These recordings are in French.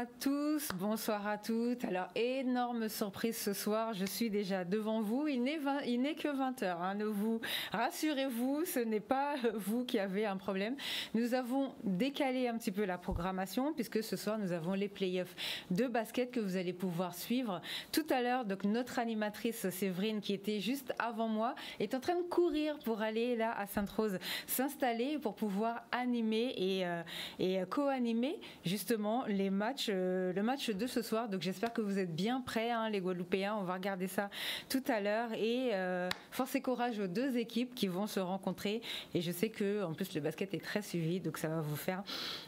à tous, bonsoir à toutes. Alors, énorme surprise ce soir, je suis déjà devant vous. Il n'est que 20h, hein. Ne vous rassurez-vous, ce n'est pas vous qui avez un problème. Nous avons décalé un petit peu la programmation puisque ce soir, nous avons les playoffs de basket que vous allez pouvoir suivre tout à l'heure. Donc, notre animatrice Séverine, qui était juste avant moi, est en train de courir pour aller là à Sainte-Rose s'installer pour pouvoir animer et co-animer justement les matchs, le match de ce soir. Donc j'espère que vous êtes bien prêts, hein, les Guadeloupéens. On va regarder ça tout à l'heure et force et courage aux deux équipes qui vont se rencontrer. Et je sais que en plus le basket est très suivi, donc ça va vous faire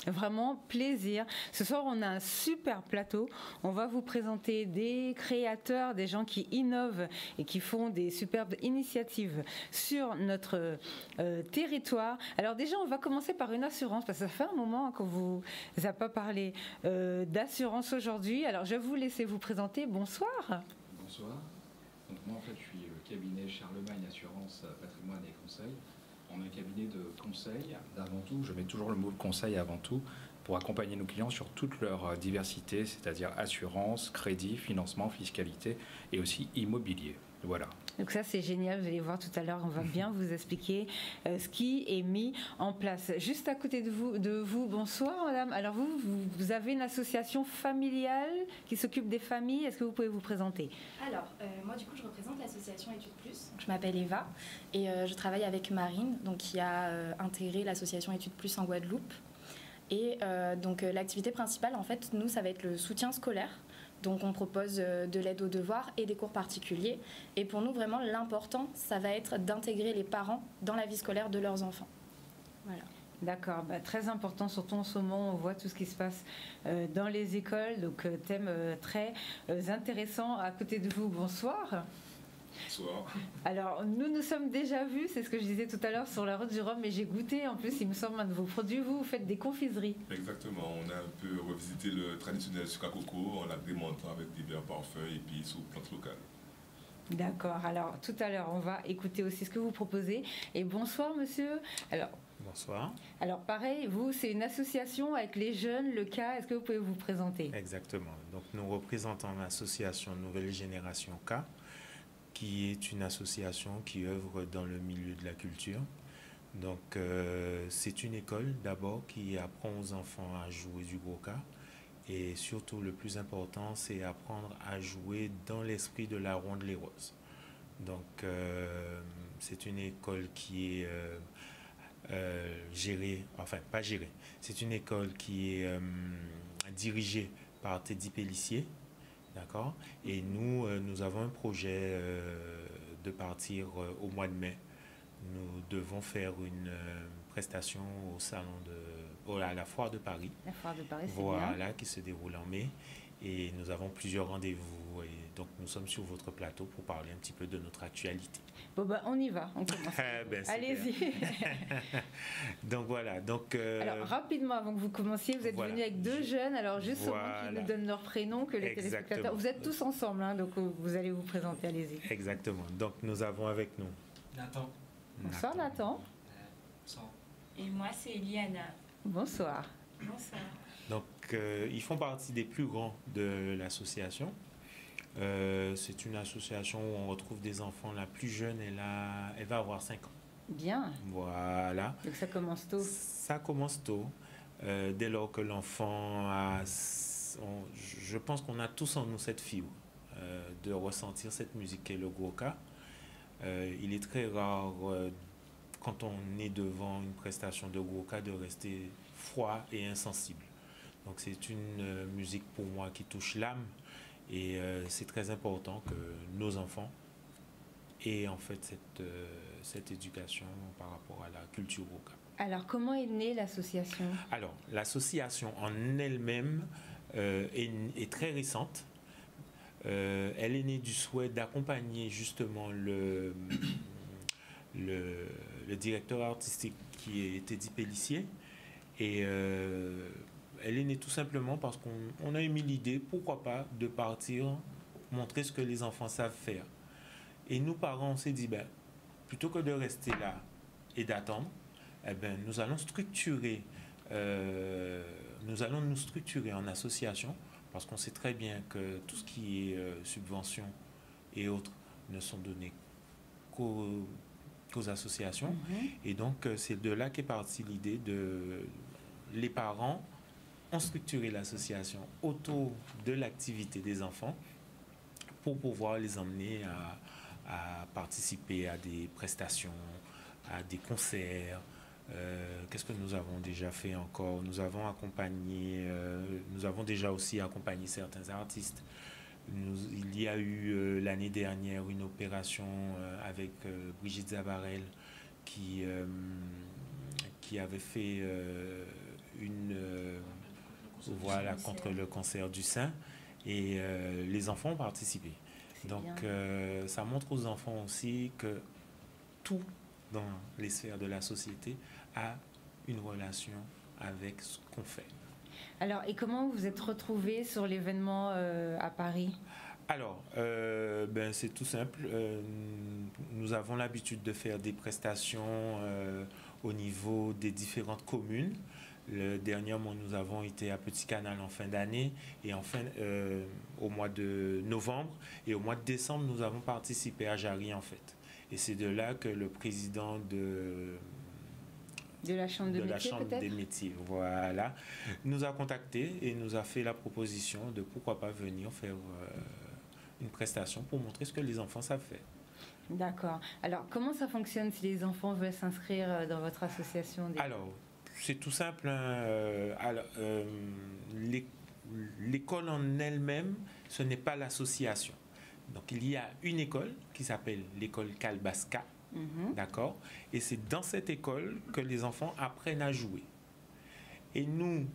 vraiment plaisir. Ce soir, on a un super plateau. On va vous présenter des créateurs, des gens qui innovent et qui font des superbes initiatives sur notre territoire. Alors déjà, on va commencer par une assurance parce que ça fait un moment qu'on vous a pas parlé d'assurance aujourd'hui. Alors je vais vous laisser vous présenter. Bonsoir. Bonsoir. Donc moi en fait je suis cabinet Charlemagne Assurance Patrimoine et Conseil. On a un cabinet de conseil avant tout, je mets toujours le mot conseil avant tout, pour accompagner nos clients sur toute leur diversité, c'est-à-dire assurance, crédit, financement, fiscalité et aussi immobilier. Voilà. Donc ça c'est génial, vous allez voir tout à l'heure, on va bien vous expliquer ce qui est mis en place. Juste à côté de vous, bonsoir madame. Alors vous avez une association familiale qui s'occupe des familles, est-ce que vous pouvez vous présenter? Alors, moi du coup je représente l'association Études Plus, je m'appelle Eva et je travaille avec Marine, donc, qui a intégré l'association Études Plus en Guadeloupe. Et donc l'activité principale en fait, nous ça va être le soutien scolaire. Donc on propose de l'aide aux devoirs et des cours particuliers. Et pour nous, vraiment, l'important, ça va être d'intégrer les parents dans la vie scolaire de leurs enfants. Voilà. D'accord, très important, surtout en ce moment, on voit tout ce qui se passe dans les écoles. Donc thème très intéressant. À côté de vous, bonsoir. Bonsoir. Alors, nous sommes déjà vus, c'est ce que je disais tout à l'heure sur la route du Rhum, et j'ai goûté, en plus, il me semble, un de vos produits. Vous faites des confiseries. Exactement, on a un peu revisité le traditionnel sucre à coco en l'agrémentant avec divers parfums et puis sous plantes locales. D'accord, alors tout à l'heure, on va écouter aussi ce que vous proposez. Et bonsoir, monsieur. Alors, bonsoir. Alors, pareil, vous, c'est une association avec les jeunes, le CA. Est-ce que vous pouvez vous présenter? Exactement. Donc, nous représentons l'association Nouvelle Génération K, qui est une association qui œuvre dans le milieu de la culture. Donc, c'est une école d'abord qui apprend aux enfants à jouer du goka. Et surtout, le plus important, c'est apprendre à jouer dans l'esprit de la ronde Les Roses. Donc, c'est une école qui est gérée, enfin, pas gérée, c'est une école qui est dirigée par Teddy Pellissier. D'accord. Et nous avons un projet de partir au mois de mai. Nous devons faire une prestation au salon à la Foire de Paris. La Foire de Paris, c'est voilà, bien. Qui se déroule en mai. Et nous avons plusieurs rendez-vous. Et donc, nous sommes sur votre plateau pour parler un petit peu de notre actualité. Bon, on y va. On commence. Allez-y. Donc, voilà. Donc, alors, rapidement, avant que vous commenciez, vous êtes venu avec deux jeunes. Alors, juste au moins qu'ils nous donnent leur prénom, que les téléspectateurs... Vous êtes tous ensemble, hein, donc vous allez vous présenter. Allez-y. Exactement. Donc, nous avons avec nous Nathan. Bonsoir, Nathan. Bonsoir. Et moi, c'est Eliana. Bonsoir. Bonsoir. Donc, ils font partie des plus grands de l'association. C'est une association où on retrouve des enfants. La plus jeune, elle va avoir 5 ans. Bien. Voilà. Donc, ça commence tôt. Ça commence tôt. Dès lors que l'enfant a... je pense qu'on a tous en nous cette fibre de ressentir cette musique qu'est le goka. Il est très rare, quand on est devant une prestation de goka, de rester froid et insensible. Donc c'est une musique pour moi qui touche l'âme et c'est très important que nos enfants aient en fait cette éducation par rapport à la culture goka. Alors comment est née l'association? Alors l'association en elle-même est très récente. Elle est née du souhait d'accompagner justement le directeur artistique qui est Teddy Pellissier. Et elle est née tout simplement parce qu'on a émis l'idée, pourquoi pas, de partir montrer ce que les enfants savent faire. Et nous, parents, on s'est dit, plutôt que de rester là et d'attendre, nous allons structurer nous allons nous structurer en association parce qu'on sait très bien que tout ce qui est subventions et autres ne sont donnés qu'aux associations. Et donc, c'est de là qu'est partie l'idée de... Les parents ont structuré l'association autour de l'activité des enfants pour pouvoir les emmener à participer à des prestations, à des concerts. Qu'est-ce que nous avons déjà fait encore? Nous avons accompagné, nous avons déjà aussi accompagné certains artistes. Il y a eu l'année dernière une opération avec Brigitte Zabarel qui avait fait voilà, contre le cancer du sein, et les enfants ont participé. Donc ça montre aux enfants aussi que tout dans les sphères de la société a une relation avec ce qu'on fait. Alors, et comment vous êtes retrouvés sur l'événement à Paris? Alors, c'est tout simple. Nous avons l'habitude de faire des prestations au niveau des différentes communes. Dernièrement, nous avons été à Petit Canal en fin d'année et au mois de novembre. Et au mois de décembre, nous avons participé à Jarry, en fait. Et c'est de là que le président de la Chambre des métiers, voilà, nous a contactés et nous a fait la proposition de pourquoi pas venir faire une prestation pour montrer ce que les enfants savent faire. D'accord. Alors, comment ça fonctionne si les enfants veulent s'inscrire dans votre association? Alors, c'est tout simple. L'école en elle-même, ce n'est pas l'association. Donc, il y a une école qui s'appelle l'école Kalbaska. D'accord? Et c'est dans cette école que les enfants apprennent à jouer. Et nous,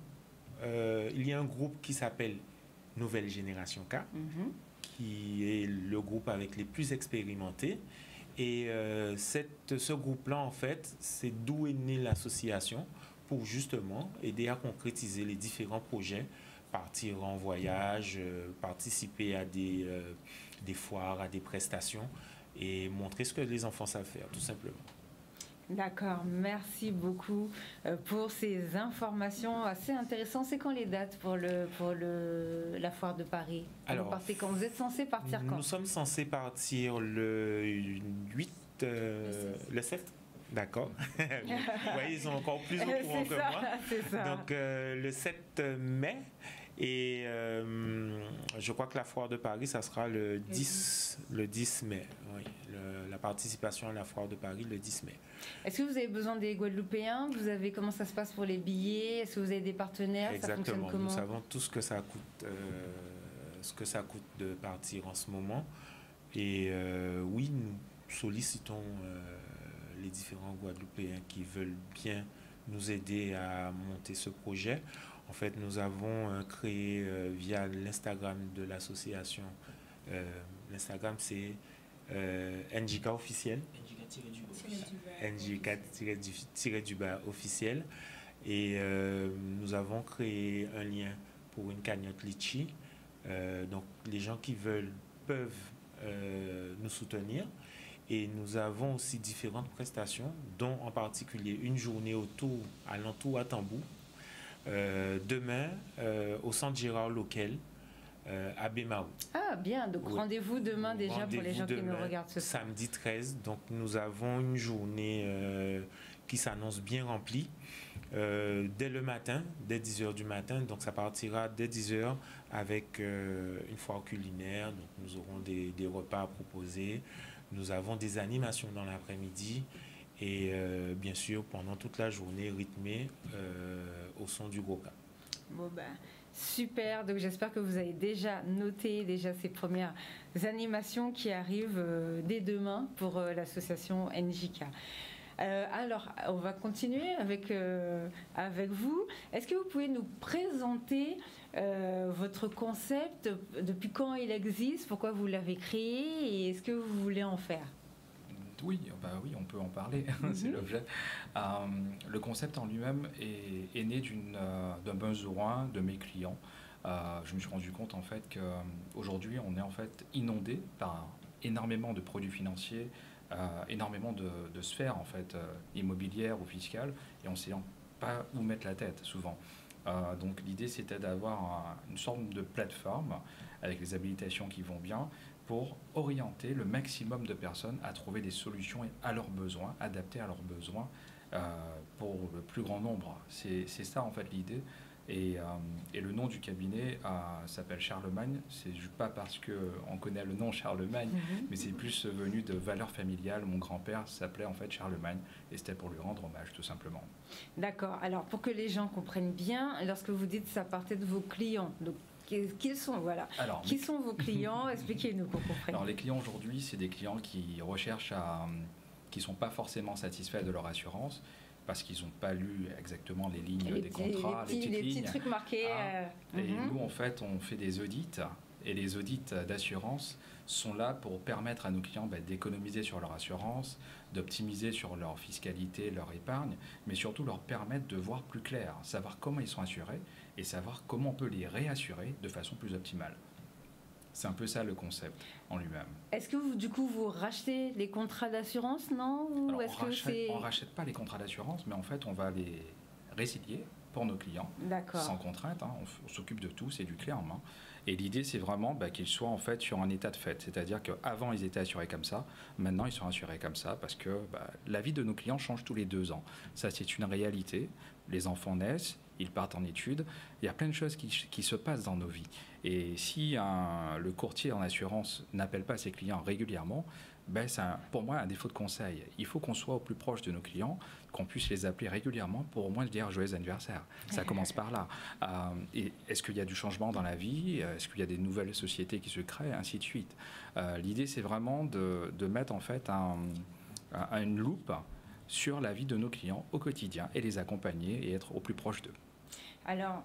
il y a un groupe qui s'appelle Nouvelle Génération K, qui est le groupe avec les plus expérimentés. Et ce groupe-là, en fait, c'est d'où est née l'association pour justement aider à concrétiser les différents projets, partir en voyage, participer à des foires, à des prestations, et montrer ce que les enfants savent faire, tout simplement. D'accord, merci beaucoup pour ces informations assez intéressantes. C'est quand les dates pour la foire de Paris? Alors, vous partez quand? Vous êtes censé partir quand? Nous sommes censés partir le 8, le 7. D'accord. Vous voyez, ils sont encore plus au courant que moi. C'est ça. Donc, le 7 mai. Et je crois que la foire de Paris, ça sera le 10 mai. Oui, la participation à la foire de Paris, le 10 mai. Est-ce que vous avez besoin des Guadeloupéens? Comment ça se passe pour les billets? Est-ce que vous avez des partenaires? Exactement. Ça fonctionne comment? Nous savons tout ce que ça coûte de partir en ce moment. Et oui, nous sollicitons les différents Guadeloupéens qui veulent bien nous aider à monter ce projet. En fait, nous avons créé via l'Instagram de l'association. L'Instagram, c'est NJK officiel. NJK-du-bas officiel. Et nous avons créé un lien pour une cagnotte Litchi. Donc, les gens qui veulent peuvent nous soutenir. Et nous avons aussi différentes prestations, dont en particulier une journée alentour à Tambou. Demain, au centre Gérard Loquel, à Bémao. Ah, bien. Donc, rendez-vous demain déjà pour les gens qui nous regardent ce soir. Samedi 13. Donc, nous avons une journée qui s'annonce bien remplie dès le matin, dès 10h du matin. Donc, ça partira dès 10h avec une foire culinaire. Donc, nous aurons des repas à proposer. Nous avons des animations dans l'après-midi. Et bien sûr, pendant toute la journée, rythmée au son du Goka. Bon super, donc j'espère que vous avez déjà noté ces premières animations qui arrivent dès demain pour l'association NJK. Alors, on va continuer avec vous. Est-ce que vous pouvez nous présenter votre concept, depuis quand il existe, pourquoi vous l'avez créé et est-ce que vous voulez en faire? Oui, on peut en parler, c'est l'objet. Le concept en lui-même est né d'un besoin de mes clients. Je me suis rendu compte en fait qu'aujourd'hui on est en fait inondé par énormément de produits financiers, énormément de sphères en fait immobilières ou fiscales, et on sait pas où mettre la tête souvent. Donc l'idée c'était d'avoir une sorte de plateforme avec les habilitations qui vont bien pour orienter le maximum de personnes à trouver des solutions à leurs besoins, adaptées à leurs besoins pour le plus grand nombre. C'est ça en fait l'idée. Et le nom du cabinet s'appelle Charlemagne. C'est pas parce qu'on connaît le nom Charlemagne, mais c'est plus venu de valeurs familiales. Mon grand-père s'appelait en fait Charlemagne et c'était pour lui rendre hommage tout simplement. D'accord. Alors pour que les gens comprennent bien, lorsque vous dites ça partait de vos clients, donc qui sont, voilà. Alors, qui sont vos clients? Expliquez-nous pour comprendre. Alors les clients aujourd'hui, c'est des clients qui recherchent qui sont pas forcément satisfaits de leur assurance, parce qu'ils n'ont pas lu exactement les lignes des contrats, les petits trucs marqués. Et nous, en fait, on fait des audits. Et les audits d'assurance sont là pour permettre à nos clients d'économiser sur leur assurance, d'optimiser sur leur fiscalité, leur épargne, mais surtout leur permettre de voir plus clair, savoir comment ils sont assurés et savoir comment on peut les réassurer de façon plus optimale. C'est un peu ça le concept en lui-même. Est-ce que vous, du coup, vous rachetez les contrats d'assurance, non? Alors, on ne rachète pas les contrats d'assurance, mais en fait, on va les résilier pour nos clients, sans contrainte. On s'occupe de tout, c'est du clé en main. Et l'idée, c'est vraiment qu'ils soient en fait sur un état de fait. C'est-à-dire qu'avant, ils étaient assurés comme ça. Maintenant, ils sont assurés comme ça parce que la vie de nos clients change tous les 2 ans. Ça, c'est une réalité. Les enfants naissent, ils partent en études. Il y a plein de choses qui se passent dans nos vies. Et si le courtier en assurance n'appelle pas ses clients régulièrement, c'est pour moi un défaut de conseil. Il faut qu'on soit au plus proche de nos clients, qu'on puisse les appeler régulièrement pour au moins dire joyeux anniversaire. Ça commence par là. Et est-ce qu'il y a du changement dans la vie? Est-ce qu'il y a des nouvelles sociétés qui se créent? Ainsi de suite. L'idée, c'est vraiment de mettre en fait une loupe sur la vie de nos clients au quotidien et les accompagner et être au plus proche d'eux. Alors,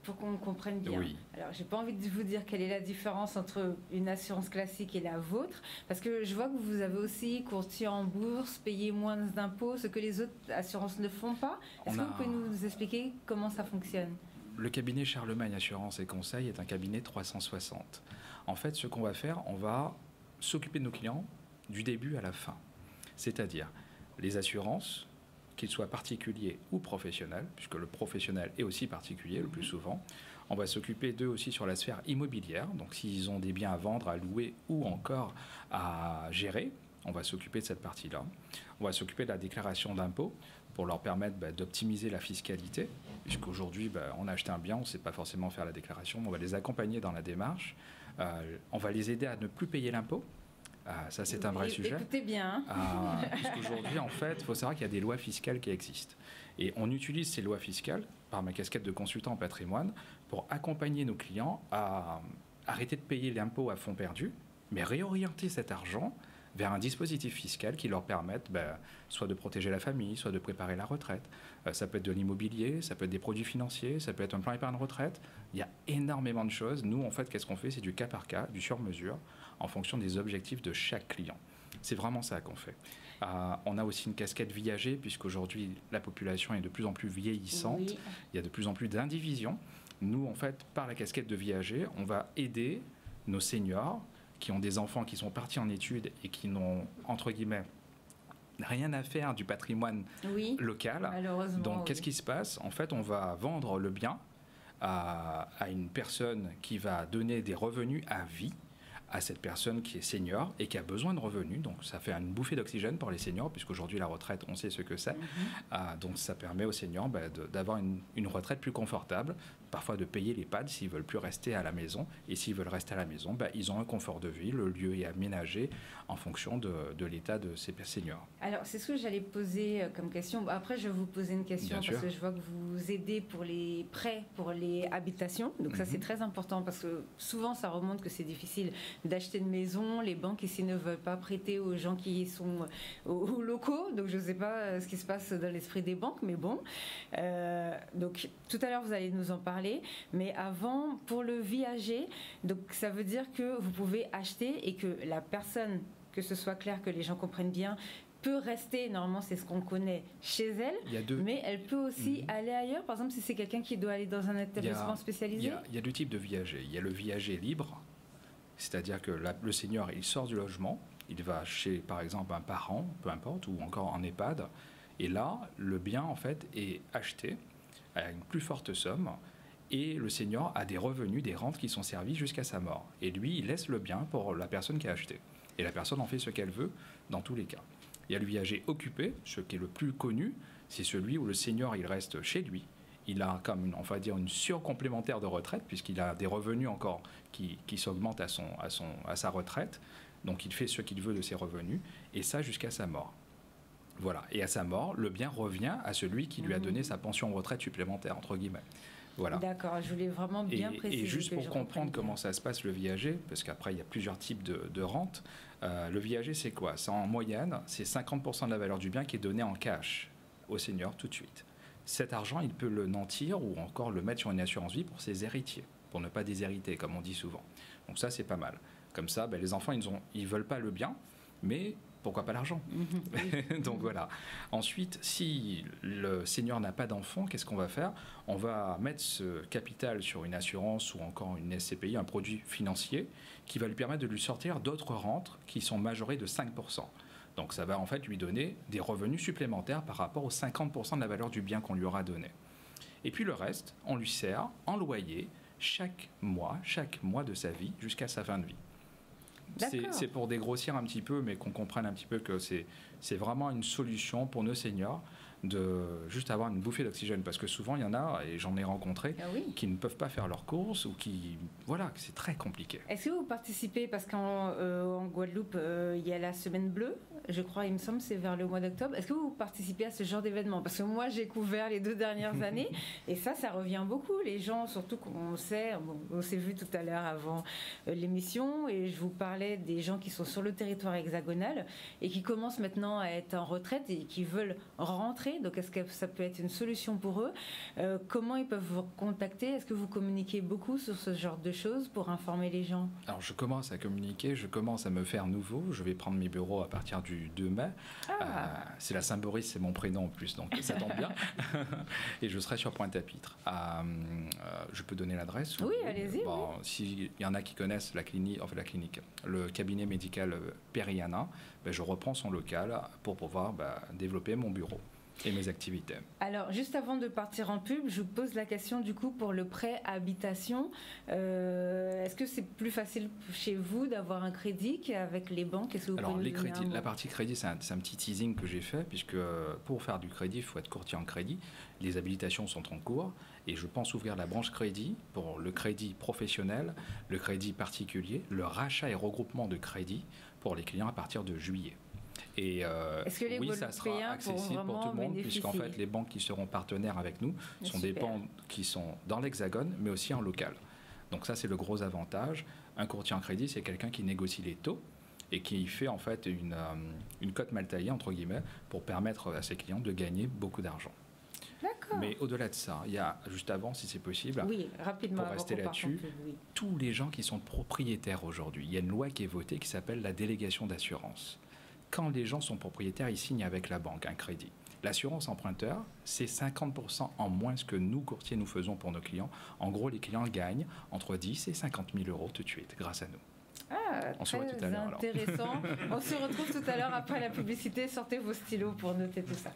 pour qu'on comprenne bien. Oui. Alors, j'ai pas envie de vous dire quelle est la différence entre une assurance classique et la vôtre, parce que je vois que vous avez aussi courtier en bourse, payé moins d'impôts, ce que les autres assurances ne font pas. Est-ce que vous pouvez nous expliquer comment ça fonctionne? Le cabinet Charlemagne Assurance et Conseil est un cabinet 360. En fait, ce qu'on va faire, on va s'occuper de nos clients du début à la fin. C'est-à-dire les assurances, qu'ils soient particuliers ou professionnels, puisque le professionnel est aussi particulier le plus souvent. On va s'occuper d'eux aussi sur la sphère immobilière, donc s'ils ont des biens à vendre, à louer ou encore à gérer, on va s'occuper de cette partie-là. On va s'occuper de la déclaration d'impôt pour leur permettre d'optimiser la fiscalité, puisqu'aujourd'hui, on a acheté un bien, on ne sait pas forcément faire la déclaration, on va les accompagner dans la démarche, on va les aider à ne plus payer l'impôt. Ça, c'est un vrai sujet. Écoutez bien. Puisqu'aujourd'hui, en fait, il faut savoir qu'il y a des lois fiscales qui existent. Et on utilise ces lois fiscales, par ma casquette de consultant en patrimoine, pour accompagner nos clients à arrêter de payer l'impôt à fonds perdus, mais réorienter cet argent vers un dispositif fiscal qui leur permette soit de protéger la famille, soit de préparer la retraite. Ça peut être de l'immobilier, ça peut être des produits financiers, ça peut être un plan épargne retraite. Il y a énormément de choses. Nous, en fait, qu'est-ce qu'on fait? C'est du cas par cas, du sur-mesure, en fonction des objectifs de chaque client. C'est vraiment ça qu'on fait. On a aussi une casquette viager, puisqu'aujourd'hui, la population est de plus en plus vieillissante. Oui. Il y a de plus en plus d'indivisions. Nous, en fait, par la casquette de viager, on va aider nos seniors qui ont des enfants qui sont partis en études et qui n'ont, entre guillemets, rien à faire du patrimoine local. Malheureusement. Donc, qu'est-ce qui se passe? En fait, on va vendre le bien à une personne qui va donner des revenus à vie à cette personne qui est senior et qui a besoin de revenus. Donc, ça fait une bouffée d'oxygène pour les seniors, puisqu'aujourd'hui, la retraite, on sait ce que c'est. Donc, ça permet aux seniors d'avoir une retraite plus confortable, parfois de payer l'EHPAD s'ils ne veulent plus rester à la maison. Et s'ils veulent rester à la maison, ils ont un confort de vie. Le lieu est aménagé en fonction de l'état de ces seniors. Alors, c'est ce que j'allais poser comme question. Après, je vais vous poser une question parce que je vois que vous aidez pour les prêts, pour les habitations. Donc, ça, c'est très important parce que souvent, ça remonte que c'est difficile d'acheter une maison. Les banques ici ne veulent pas prêter aux gens qui sont aux locaux. Donc, je ne sais pas ce qui se passe dans l'esprit des banques, mais bon. Donc, tout à l'heure, vous allez nous en parler. Mais avant, pour le viager, donc ça veut dire que vous pouvez acheter et que la personne, que ce soit clair, que les gens comprennent bien, peut rester, normalement c'est ce qu'on connaît, chez elle, mais elle peut aussi aller ailleurs. Par exemple, si c'est quelqu'un qui doit aller dans un établissement spécialisé. Il y a deux types de viagers. Il y a le viager libre, c'est-à-dire que le senior, il sort du logement, il va chez, par exemple, un parent, peu importe, ou encore en EHPAD, Et là, le bien, en fait, est acheté à une plus forte somme et le senior a des revenus, des rentes qui sont servies jusqu'à sa mort. Et lui, il laisse le bien pour la personne qui a acheté. Et la personne en fait ce qu'elle veut dans tous les cas. Il y a le viager occupé, ce qui est le plus connu, c'est celui où le senior, il reste chez lui. Il a comme une, on va dire, une surcomplémentaire de retraite, puisqu'il a des revenus encore qui s'augmentent à sa retraite. Donc il fait ce qu'il veut de ses revenus, et ça jusqu'à sa mort. Voilà. Et à sa mort, le bien revient à celui qui lui a donné sa pension retraite supplémentaire, entre guillemets. Voilà. D'accord, je voulais vraiment bien préciser. Et juste pour comprendre comment ça se passe, le viager, parce qu'après, il y a plusieurs types de rentes. Le viager, c'est quoi? C'est en moyenne, c'est 50% de la valeur du bien qui est donné en cash au senior tout de suite. Cet argent, il peut le nantir ou encore le mettre sur une assurance vie pour ses héritiers, pour ne pas déshériter, comme on dit souvent. Donc ça, c'est pas mal. Comme ça, les enfants, ils veulent pas le bien, mais pourquoi pas l'argent? Donc voilà. Ensuite, si le senior n'a pas d'enfant, qu'est-ce qu'on va faire? On va mettre ce capital sur une assurance ou encore une SCPI, un produit financier, qui va lui permettre de lui sortir d'autres rentes qui sont majorées de 5%. Donc ça va en fait lui donner des revenus supplémentaires par rapport aux 50% de la valeur du bien qu'on lui aura donné. Et puis le reste, on lui sert en loyer chaque mois de sa vie jusqu'à sa fin de vie. C'est pour dégrossir un petit peu, mais qu'on comprenne un petit peu que c'est vraiment une solution pour nos seniors de juste avoir une bouffée d'oxygène. Parce que souvent, il y en a, et j'en ai rencontré, qui ne peuvent pas faire leurs courses ou qui... Voilà, c'est très compliqué. Est-ce que vous participez, parce qu'en Guadeloupe, il y a la Semaine Bleue, je crois, il me semble, c'est vers le mois d'octobre. Est-ce que vous participez à ce genre d'événement? Parce que moi, j'ai couvert les 2 dernières années, et ça revient beaucoup. Les gens, surtout qu'on sait, on s'est vu tout à l'heure avant l'émission, et je vous parlais des gens qui sont sur le territoire hexagonal et qui commencent maintenant à être en retraite et qui veulent rentrer. Donc, est-ce que ça peut être une solution pour eux? Comment ils peuvent vous contacter? Est-ce que vous communiquez beaucoup sur ce genre de choses pour informer les gens? Alors, je commence à communiquer, je commence à me faire nouveau. Je vais prendre mes bureaux à partir du 2 mai. C'est la Saint-Boris, c'est mon prénom en plus, donc ça tombe bien. Et je serai sur Pointe-à-Pitre. Je peux donner l'adresse? Oui, allez-y. Bon, s'il y en a qui connaissent la clinique, le cabinet médical Periana, je reprends son local pour pouvoir développer mon bureau et mes activités. Alors, juste avant de partir en pub, je vous pose la question du coup pour le prêt habitation. Est-ce que c'est plus facile chez vous d'avoir un crédit qu'avec les banques? Est-ce que vous Alors, pouvez les nous donner crédits, un mot? la partie crédit, c'est un petit teasing que j'ai fait, puisque pour faire du crédit, il faut être courtier en crédit. Les habilitations sont en cours et je pense ouvrir la branche crédit pour le crédit professionnel, le crédit particulier, le rachat et regroupement de crédit pour les clients à partir de juillet. Et Est-ce que les oui, ça sera accessible pour tout le monde, puisqu'en fait, les banques qui seront partenaires avec nous sont des banques qui sont dans l'Hexagone, mais aussi en local. Donc ça, c'est le gros avantage. Un courtier en crédit, c'est quelqu'un qui négocie les taux et qui fait en fait une cote mal taillée, entre guillemets, pour permettre à ses clients de gagner beaucoup d'argent. D'accord. Mais au-delà de ça, il y a, juste avant, si c'est possible, oui, rapidement, pour rester là-dessus, tous les gens qui sont propriétaires aujourd'hui, il y a une loi qui est votée qui s'appelle la délégation d'assurance. Quand les gens sont propriétaires, ils signent avec la banque un crédit. L'assurance emprunteur, c'est 50% en moins ce que nous, courtiers, nous faisons pour nos clients. En gros, les clients gagnent entre 10 et 50 000 euros tout de suite, grâce à nous. On se voit tout à l'heure. Intéressant. On se retrouve tout à l'heure après la publicité. Sortez vos stylos pour noter tout ça.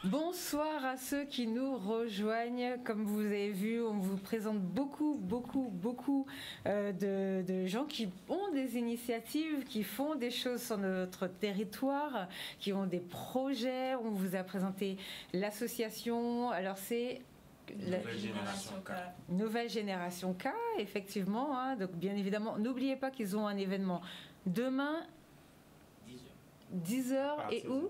Bonsoir à ceux qui nous rejoignent. Comme vous avez vu, on vous présente beaucoup de gens qui ont des initiatives, qui font des choses sur notre territoire, qui ont des projets. On vous a présenté l'association. Alors c'est Nouvelle Génération K, effectivement. Hein. Donc bien évidemment, n'oubliez pas qu'ils ont un événement demain, 10h et où?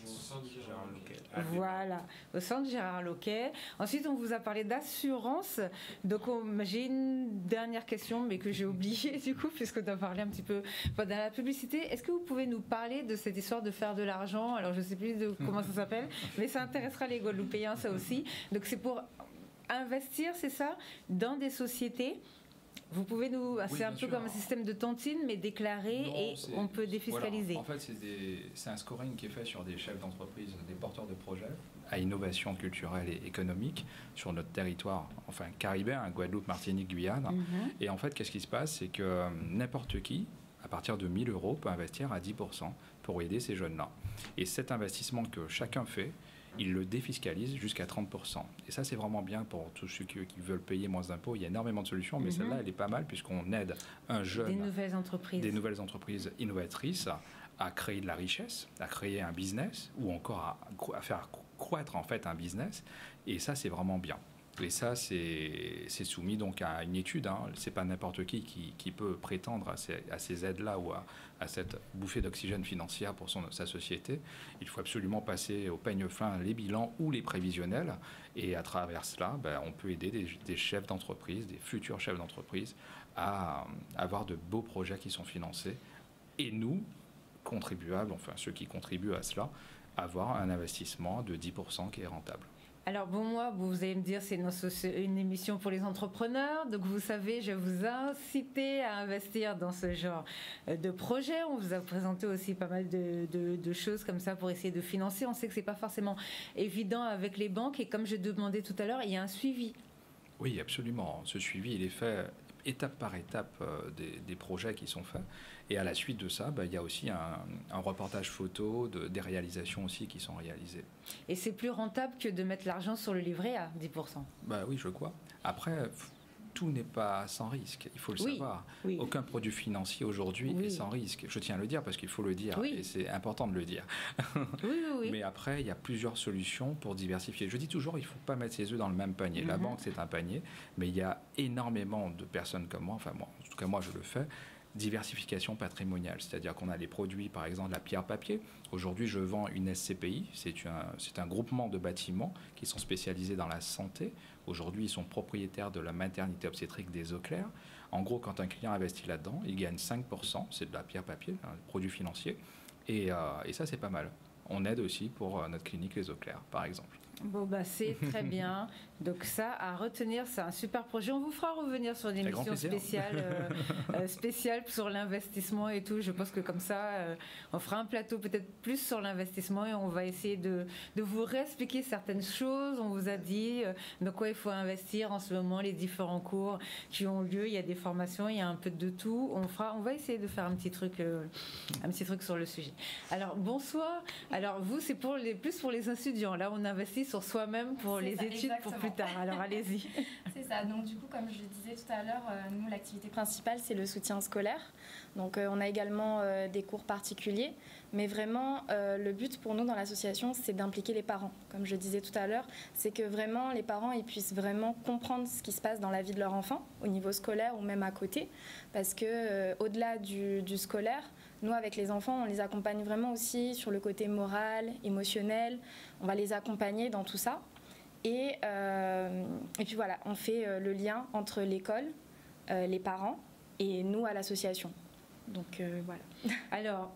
Au centre Gérard Loquet. Voilà, au centre Gérard Loquet. Ensuite, on vous a parlé d'assurance. Donc, j'ai une dernière question, mais que j'ai oubliée du coup, puisqu'on a parlé un petit peu pendant la publicité. Est-ce que vous pouvez nous parler de cette histoire de faire de l'argent? Alors, je ne sais plus comment ça s'appelle, mais ça intéressera les Guadeloupéens, ça aussi. Donc, c'est pour investir, c'est ça, dans des sociétés. Vous pouvez nous... c'est un peu comme un système de tontine, mais déclaré, et on peut défiscaliser. Voilà. En fait, c'est un scoring qui est fait sur des chefs d'entreprise, des porteurs de projets à innovation culturelle et économique sur notre territoire, enfin caribéen, Guadeloupe, Martinique, Guyane. Et en fait, qu'est-ce qui se passe? C'est que n'importe qui, à partir de 1 000 euros, peut investir à 10% pour aider ces jeunes-là. Et cet investissement que chacun fait, il le défiscalise jusqu'à 30%. Et ça, c'est vraiment bien pour tous ceux qui veulent payer moins d'impôts. Il y a énormément de solutions, mais celle-là, elle est pas mal puisqu'on aide un jeune... Des nouvelles entreprises innovatrices à créer de la richesse, à créer un business ou encore à faire croître en fait un business. Et ça, c'est vraiment bien. Et ça, c'est soumis donc à une étude. Hein. C'est pas n'importe qui peut prétendre à ces aides-là ou à cette bouffée d'oxygène financière pour sa société. Il faut absolument passer au peigne fin les bilans ou les prévisionnels. Et à travers cela, on peut aider des chefs d'entreprise, des futurs chefs d'entreprise à avoir de beaux projets qui sont financés. Et nous, contribuables, enfin ceux qui contribuent à cela, avoir un investissement de 10% qui est rentable. Alors bon, moi, vous allez me dire, c'est une émission pour les entrepreneurs, donc vous savez, je vous incite à investir dans ce genre de projet. On vous a présenté aussi pas mal de choses comme ça pour essayer de financer. On sait que c'est pas forcément évident avec les banques et comme je demandais tout à l'heure, il y a un suivi. Oui, absolument. Ce suivi, il est fait étape par étape des projets qui sont faits. Et à la suite de ça, il y a aussi un reportage photo, des réalisations aussi qui sont réalisées. Et c'est plus rentable que de mettre l'argent sur le livret à 10%. Oui, je crois. Après, tout n'est pas sans risque, il faut le savoir. Oui. Aucun produit financier aujourd'hui est sans risque. Je tiens à le dire parce qu'il faut le dire et c'est important de le dire. Oui. Mais après, il y a plusieurs solutions pour diversifier. Je dis toujours, il ne faut pas mettre ses œufs dans le même panier. La banque, c'est un panier, mais il y a énormément de personnes comme moi, enfin moi, en tout cas moi je le fais, diversification patrimoniale, c'est-à-dire qu'on a les produits, par exemple la pierre-papier. Aujourd'hui, je vends une SCPI, c'est un groupement de bâtiments qui sont spécialisés dans la santé. Aujourd'hui, ils sont propriétaires de la maternité obstétrique des Eaux Claires. En gros, quand un client investit là-dedans, il gagne 5%, c'est de la pierre-papier, un produit financier, et ça, c'est pas mal. On aide aussi pour notre clinique Les Eaux Claires, par exemple. Bon, c'est très bien. Donc ça, à retenir, c'est un super projet. On vous fera revenir sur une émission spéciale sur l'investissement et tout. Je pense que comme ça, on fera un plateau peut-être plus sur l'investissement et on va essayer de vous réexpliquer certaines choses. On vous a dit de quoi il faut investir en ce moment, les différents cours qui ont lieu. Il y a des formations, il y a un peu de tout. On va essayer de faire un petit truc sur le sujet. Alors, bonsoir. Alors, vous, c'est plus pour les étudiants. Là, on investit sur soi-même pour les études, exactement. Pour plus tard. Alors allez-y. C'est ça. Donc du coup, comme je le disais tout à l'heure, nous, l'activité principale, c'est le soutien scolaire. Donc on a également des cours particuliers. Mais vraiment, le but pour nous dans l'association, c'est d'impliquer les parents. Comme je disais tout à l'heure, c'est que vraiment les parents ils puissent vraiment comprendre ce qui se passe dans la vie de leur enfant, au niveau scolaire ou même à côté. Parce que au-delà du scolaire, nous, avec les enfants, on les accompagne vraiment aussi sur le côté moral, émotionnel. On va les accompagner dans tout ça. Et puis voilà, on fait le lien entre l'école, les parents et nous à l'association. Donc voilà. Alors,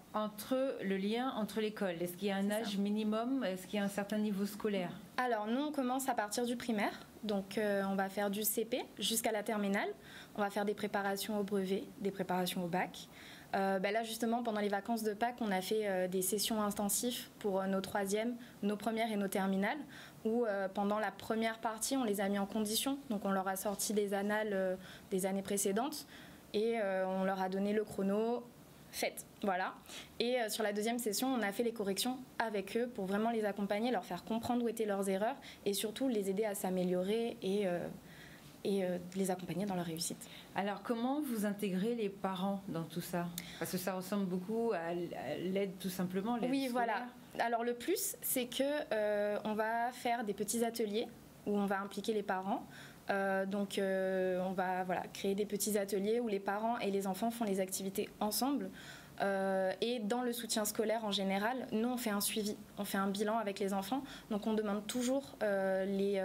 le lien entre l'école, est-ce qu'il y a un âge minimum? Est-ce qu'il y a un certain niveau scolaire? Alors, nous, on commence à partir du primaire. Donc, on va faire du CP jusqu'à la terminale. On va faire des préparations au brevet, des préparations au bac. Là, justement, pendant les vacances de Pâques, on a fait des sessions intensives pour nos troisièmes, nos premières et nos terminales, où pendant la première partie, on les a mis en condition. Donc, on leur a sorti des annales des années précédentes et on leur a donné le chrono fait. Voilà. Et sur la deuxième session, on a fait les corrections avec eux pour vraiment les accompagner, leur faire comprendre où étaient leurs erreurs et surtout les aider à s'améliorer et les accompagner dans leur réussite. Alors, comment vous intégrez les parents dans tout ça? Parce que ça ressemble beaucoup à l'aide tout simplement. Oui, voilà. Alors, le plus, c'est que on va faire des petits ateliers où on va impliquer les parents. On va créer des petits ateliers où les parents et les enfants font les activités ensemble. Et dans le soutien scolaire en général, nous, on fait un suivi, on fait un bilan avec les enfants. Donc, on demande toujours les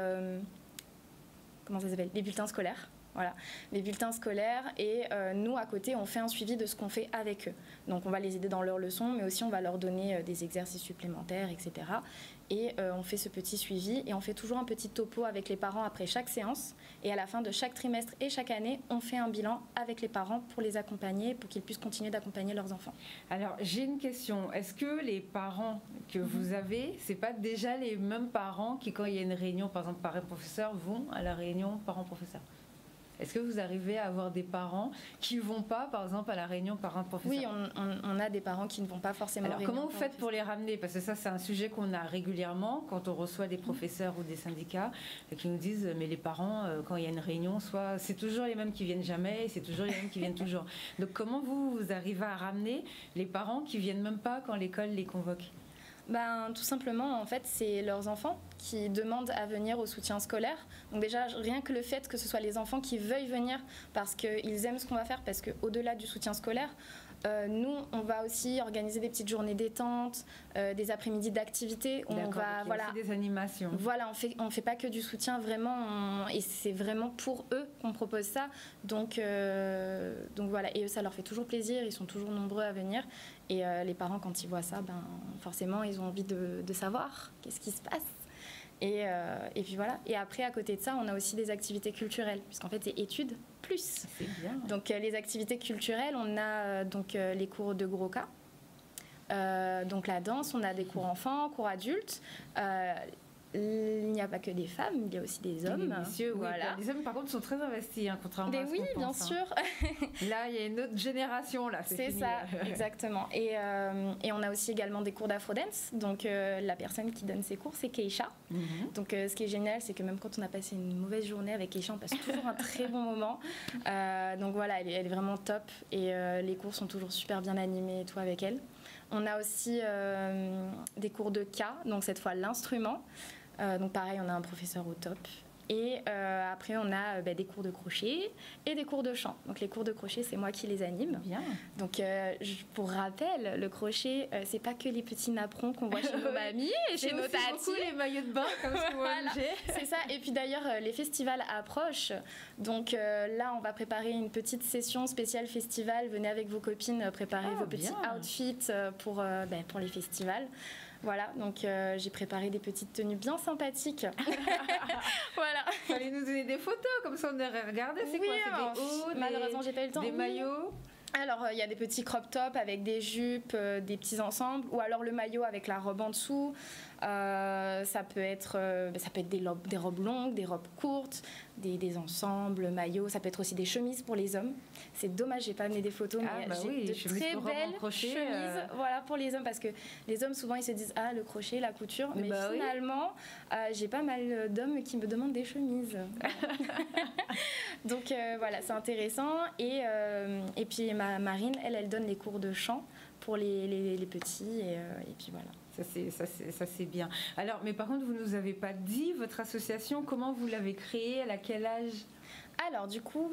bulletins scolaires. Voilà, les bulletins scolaires et nous à côté on fait un suivi de ce qu'on fait avec eux. Donc on va les aider dans leurs leçons mais aussi on va leur donner des exercices supplémentaires, etc. Et on fait ce petit suivi et on fait toujours un petit topo avec les parents après chaque séance et à la fin de chaque trimestre et chaque année on fait un bilan avec les parents pour les accompagner, pour qu'ils puissent continuer d'accompagner leurs enfants. Alors j'ai une question, est-ce que les parents que vous avez, c'est pas déjà les mêmes parents qui quand il y a une réunion par exemple parents-professeurs vont à la réunion parents-professeurs? est-ce que vous arrivez à avoir des parents qui ne vont pas, par exemple, à la réunion parents-professeurs? Oui, on a des parents qui ne vont pas forcément. Alors, comment vous faites pour les ramener? Parce que ça, c'est un sujet qu'on a régulièrement quand on reçoit des professeurs ou des syndicats qui nous disent, mais les parents, quand il y a une réunion, soit c'est toujours les mêmes qui viennent jamais, c'est toujours les mêmes qui viennent toujours. Donc, comment vous arrivez à ramener les parents qui viennent même pas quand l'école les convoque? Tout simplement, en fait, c'est leurs enfants qui demandent à venir au soutien scolaire. Donc déjà, rien que le fait que ce soit les enfants qui veuillent venir parce qu'ils aiment ce qu'on va faire, parce qu'au-delà du soutien scolaire, nous, on va aussi organiser des petites journées détente, des après-midi d'activités. On va, voilà, des animations. Voilà, on fait pas que du soutien, vraiment, et c'est vraiment pour eux qu'on propose ça. Donc voilà, et eux, ça leur fait toujours plaisir, ils sont toujours nombreux à venir. Et les parents, quand ils voient ça, forcément, ils ont envie de savoir qu'est-ce qui se passe. Et puis voilà. Et après, à côté de ça, on a aussi des activités culturelles, puisqu'en fait, c'est études plus. C'est bien. Donc, les activités culturelles, on a les cours de gros cas. Donc, la danse, on a des cours enfants, cours adultes. Il n'y a pas que des femmes, il y a aussi des hommes. Messieurs, voilà. Les hommes, par contre, sont très investis, contrairement à ce qu'on pense. Oui, bien sûr. Là, il y a une autre génération, là. C'est ça, exactement. Et on a aussi également des cours d'afro-dance. Donc, la personne qui donne ces cours, c'est Keisha. Donc, ce qui est génial, c'est que même quand on a passé une mauvaise journée avec Keisha, on passe toujours un très bon moment. Donc, voilà, elle est vraiment top. Et les cours sont toujours super bien animés et tout avec elle. On a aussi des cours de cas, donc cette fois l'instrument. Donc pareil, on a un professeur au top. Et après, on a des cours de crochet et des cours de chant. Donc les cours de crochet, c'est moi qui les anime. Bien. Donc pour rappel, le crochet, c'est pas que les petits napperons qu'on voit chez nos mamies et chez nos tatis. C'est beaucoup les maillots de bain comme ce que voilà, c'est ça. Et puis d'ailleurs, les festivals approchent. Donc là, on va préparer une petite session spéciale festival. Venez avec vos copines préparer vos petits outfits pour les festivals. Voilà, donc j'ai préparé des petites tenues bien sympathiques. Voilà. Fallait nous donner des photos, comme ça on aurait regardé. C'est quoi? C'est des hauts, malheureusement, j'ai pas eu le temps. Des maillots? Alors, il y a des petits crop tops avec des jupes, des petits ensembles, ou alors le maillot avec la robe en dessous. Ça peut être des robes longues, des robes courtes, des ensembles, maillots. Ça peut être aussi des chemises pour les hommes. C'est dommage, j'ai pas amené des photos, mais j'ai de très belles chemises voilà, pour les hommes. Parce que les hommes, souvent, ils se disent « Ah, le crochet, la couture ». Mais finalement, j'ai pas mal d'hommes qui me demandent des chemises. Donc, voilà, c'est intéressant. Et puis, Marine, elle donne les cours de chant pour les petits. Et puis, voilà. Ça c'est bien. Alors, mais par contre, vous ne nous avez pas dit, votre association, comment vous l'avez créée, à quel âge? Alors du coup,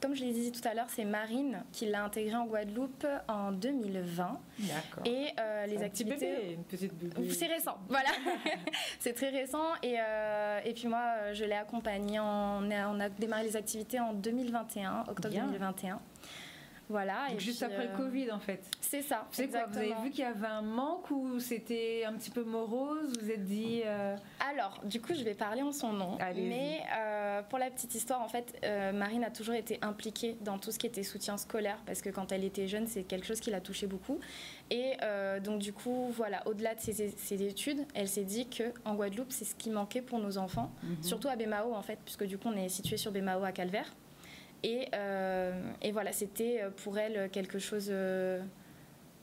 comme je l'ai dit tout à l'heure, c'est Marine qui l'a intégrée en Guadeloupe en 2020. D'accord. Et les activités... Une petite bébé. C'est récent, voilà. C'est très récent. Et puis moi, je l'ai accompagnée. On a démarré les activités en 2021, octobre 2021. Voilà. Donc juste après le Covid, en fait. C'est ça. C'est quoi? Vous avez vu qu'il y avait un manque ou c'était un petit peu morose? Vous vous êtes dit... Alors, du coup, je vais parler en son nom. Allez-y. Mais pour la petite histoire, en fait, Marine a toujours été impliquée dans tout ce qui était soutien scolaire parce que quand elle était jeune, c'est quelque chose qui l'a touchée beaucoup. Et donc, du coup, voilà, au-delà de ses études, elle s'est dit qu'en Guadeloupe, c'est ce qui manquait pour nos enfants, surtout à Bémao, en fait, puisque du coup, on est situé sur Bémao à Calvaire. Et voilà, c'était pour elle quelque chose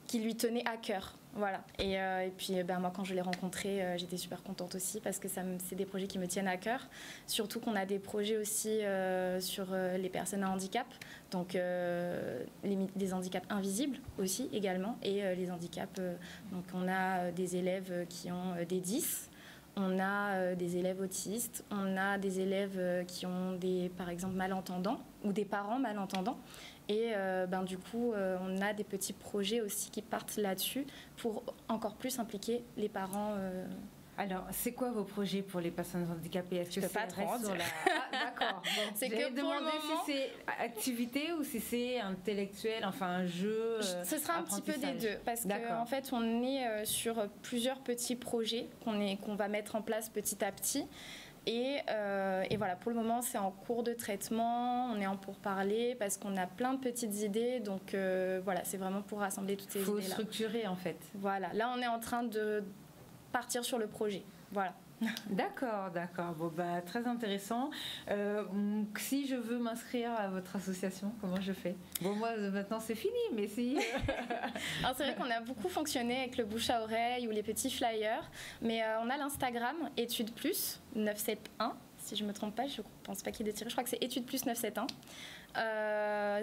qui lui tenait à cœur. Voilà. Et puis moi, quand je l'ai rencontrée, j'étais super contente aussi parce que c'est des projets qui me tiennent à cœur. Surtout qu'on a des projets aussi sur les personnes à handicap. Donc les handicaps invisibles aussi également. Et les handicaps, donc on a des élèves qui ont des 10. On a des élèves autistes, on a des élèves qui ont par exemple, malentendants ou des parents malentendants. Et du coup, on a des petits projets aussi qui partent là-dessus pour encore plus impliquer les parents. Alors, c'est quoi vos projets pour les personnes handicapées? Est-ce que c'est pas trop sur la... Ah, d'accord. Bon, c'est que pour le moment, si c'est activité ou si c'est intellectuel, enfin un jeu. Ce sera un petit peu des deux, parce qu'en fait, on est sur plusieurs petits projets qu'on va mettre en place petit à petit. Et voilà, pour le moment, c'est en cours de traitement, on est en pourparlers parce qu'on a plein de petites idées. Donc voilà, c'est vraiment pour rassembler toutes ces idées-là. Il faut structurer en fait. Voilà, là, on est en train de partir sur le projet. Voilà. D'accord. Bon, bah, très intéressant. Si je veux m'inscrire à votre association, comment je fais? Bon, moi, maintenant, c'est fini, mais si... Alors, c'est vrai qu'on a beaucoup fonctionné avec le bouche à oreille ou les petits flyers, mais on a l'Instagram Études Plus 971. Si je ne me trompe pas, je ne pense pas qu'il est tiré. Je crois que c'est Études Plus 971.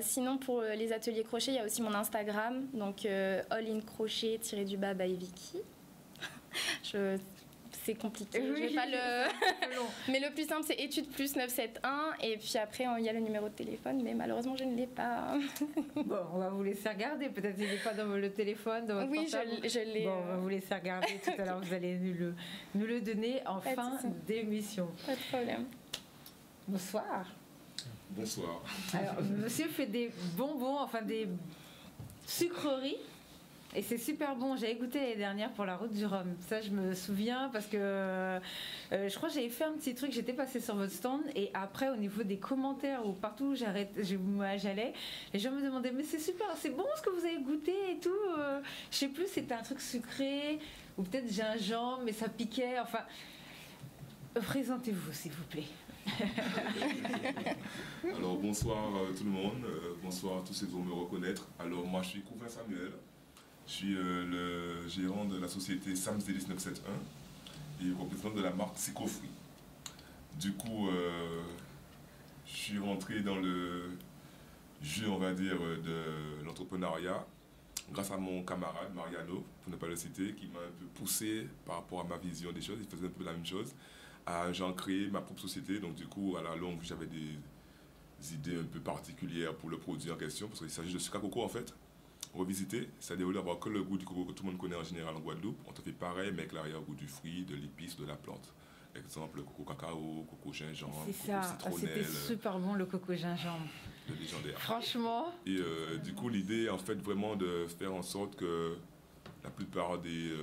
Sinon, pour les ateliers crochet, il y a aussi mon Instagram, donc All in Crochet _ by Vicky. C'est compliqué. Oui, je vais pas mais le plus simple, c'est Études Plus 971. Et puis après, il y a le numéro de téléphone, mais malheureusement, je ne l'ai pas. Bon, on va vous laisser regarder. Peut-être qu'il n'est pas dans le téléphone, dans votre portable. Je l'ai. Bon, on va vous laisser regarder tout à l'heure. Vous allez nous le donner en fin d'émission. Pas de problème. Bonsoir. Bonsoir. Alors, monsieur fait des bonbons, enfin des sucreries. Et c'est super bon. J'avais goûté l'année dernière pour la route du Rhum. Ça, je me souviens parce que je crois que j'avais fait un petit truc. J'étais passée sur votre stand et après, au niveau des commentaires ou partout où j'allais, les gens me demandaient mais c'est super, c'est bon ce que vous avez goûté et tout. Je sais plus, c'était un truc sucré ou peut-être gingembre, mais ça piquait. Enfin, présentez-vous s'il vous plaît. Alors bonsoir tout le monde, bonsoir à tous ceux qui vont me reconnaître. Alors moi je suis Couvin Samuel. Je suis le gérant de la société Sam's Delice 971 et représentant de la marque Psychofruit. Du coup, je suis rentré dans le jeu, on va dire, de l'entrepreneuriat grâce à mon camarade Mariano, pour ne pas le citer, qui m'a un peu poussé par rapport à ma vision des choses. Il faisait un peu la même chose. J'ai créé ma propre société, donc du coup, à la longue, j'avais des idées un peu particulières pour le produit en question, parce qu'il s'agit de sucre à coco en fait. Revisiter, c'est-à-dire au lieu d'avoir que le goût du coco que tout le monde connaît en général en Guadeloupe, on te fait pareil mais avec l'arrière-goût du fruit, de l'épice, de la plante. Exemple, coco cacao, coco gingembre, coco citronnelle. C'était super bon le coco gingembre. Le légendaire. Franchement. Et du coup, l'idée en fait vraiment de faire en sorte que la plupart des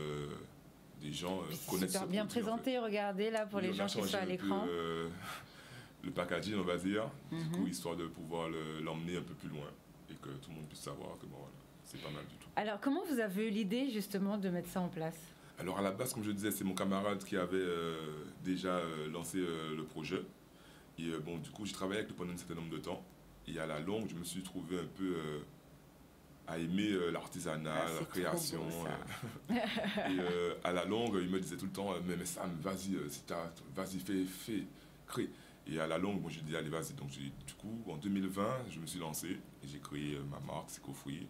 gens connaissent super bien présenté, en fait. Regardez là pour les gens qui sont à l'écran. Le packaging, on va dire, du coup, histoire de pouvoir l'emmener un peu plus loin et que tout le monde puisse savoir que bon, voilà. C'est pas mal du tout. Alors, comment vous avez eu l'idée justement de mettre ça en place? Alors, à la base, comme je disais, c'est mon camarade qui avait déjà lancé le projet. Et bon, du coup, j'ai travaillé avec lui pendant un certain nombre de temps. Et à la longue, je me suis trouvé un peu à aimer l'artisanat, la création. Et à la longue, il me disait tout le temps, mais Sam, vas-y, fais, crée. Et à la longue, moi, j'ai dit, allez, vas-y. Donc, du coup, en 2020, je me suis lancé et j'ai créé ma marque, Psychofruit.